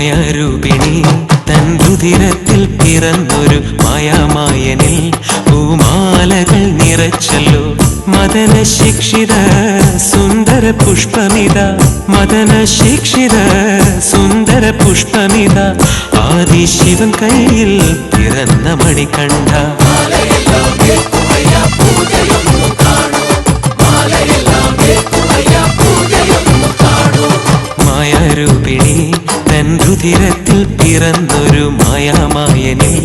മായാരൂപിണി തൻ രുധിരത്തിൽ പിറന്നൊരു മായാമായനിൽ പൂമാലകൾ നിറച്ചല്ലോ മദന ശിക്ഷിത സുന്ദര പുഷ്പമിത മദന ശിക്ഷിത സുന്ദര പുഷ്പമിത ആദിശിവൻ കയ്യിൽ പിറന്ന മണികണ്ഠ മായാരൂപിണി തൻ രുധിരത്തിൽ പിറന്നൊരു മായാമായനിൽ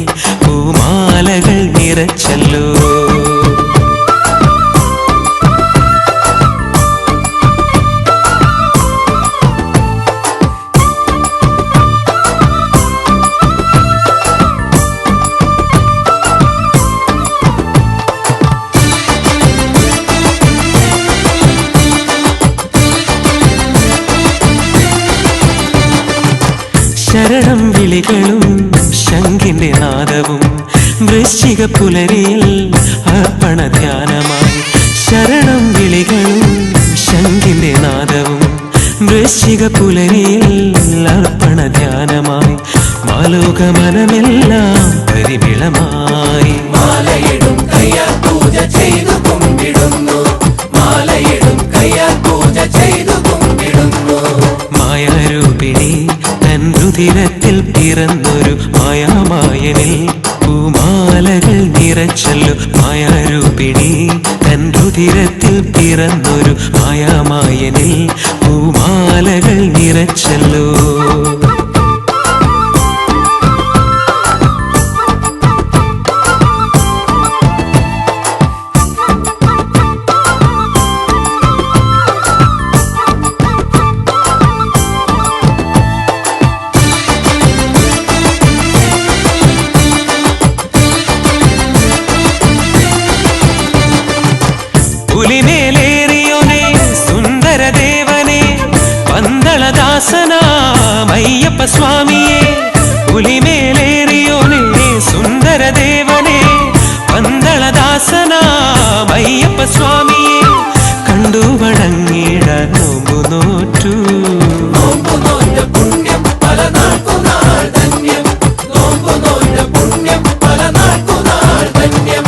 പൂമാലകൾ നിറച്ചല്ലോ ശരണം വിളികളും ശംഖിന്റെ നാദവും വൃശ്ചിക പുലരിയിൽ അർപ്പണ ധ്യാനമായി ശരണം വിളികളും ശംഖിന്റെ നാദവും വൃശ്ചിക പുലരിയിൽ അർപ്പണ ധ്യാനമായി മാലോകമനമെല്ലാം പരിമിളമായി മാലയിടും കയ്യാൽ പൂജ ചെയ്തു കുമ്പിടുന്നു മാലയിടും കയ്യാൽ പൂജ ചെയ്തു കുമ്പിടുന്നു മായാരൂപിണി തൻ രുധിരത്തിൽ പിറന്നൊരു മായാമായനിൽ പൂമാലകൾ നിറച്ചല്ലോ മായാരൂപിണി തൻ രുധിരത്തിൽ പിറന്നൊരു മായാമായനിൽ പൂമാലകൾ നിറച്ചല്ലോ പുലിമേലേറിയോനെ സുന്ദരദേവനെ പന്തളദാസനാമയ്യപ്പ സ്വാമിയെ പുലിമേലേറിയോനെ സുന്ദരദേവനെ പന്തളദാസനാമയ്യപ്പ സ്വാമിയെ കണ്ടു വണങ്ങിട നോമ്പു നോറ്റു പുണ്യം പല നാൾക്കുനാൾ ധന്യം പുണ്യം പല നാൾക്കുനാൾ ധന്യം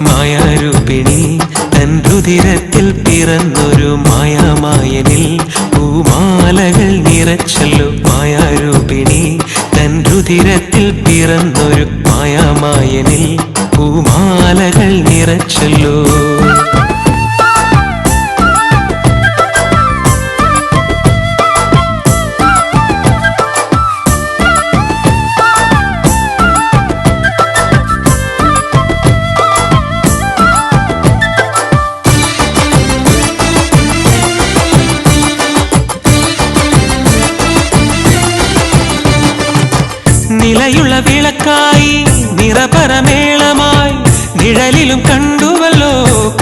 മായാരൂപിണി തൻ രുധിരത്തിൽ പിറന്നൊരു മായാമായനിൽ പൂമാലകൾ നിറച്ചല്ലോ മായാരൂപിണി തൻ രുധിരത്തിൽ പിറന്നൊരു മായാമായനിൽ പൂമാലകൾ നിറച്ചല്ലോ നിലയുള്ള വിളക്കായി നിറപരമേളമായി നിഴലിലും കണ്ടുവല്ലോ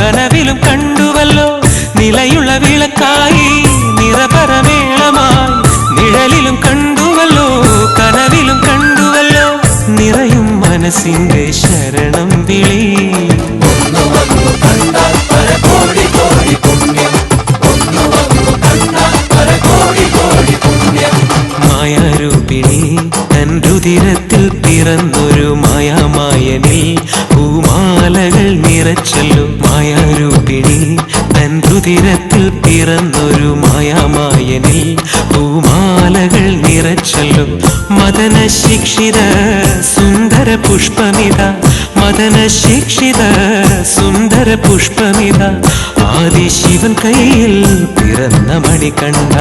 കനവിലും കണ്ടുവല്ലോ നിലയുള്ള വിളക്കായി നിറപരമേളമായി നിഴലിലും കണ്ടുവല്ലോ കനവിലും കണ്ടുവല്ലോ നിറയും മനസ്സിന്റെ ശരണം വിളി മായാരൂപിണി തൻ രുധിരത്തിൽ പിറന്നൊരു മായാമായനിൽ പൂമാലകൾ നിറച്ചല്ലോ മായാരൂപിണി തൻ രുധിരത്തിൽ പിറന്നൊരു മായാമായനിൽ പൂമാലകൾ നിറച്ചല്ലോ മദന ശിക്ഷിത സുന്ദര പുഷ്പമിത മദന ശിക്ഷിത സുന്ദര പുഷ്പമിത ആദിശിവൻ കയ്യിൽ പിറന്ന മണികണ്ഠ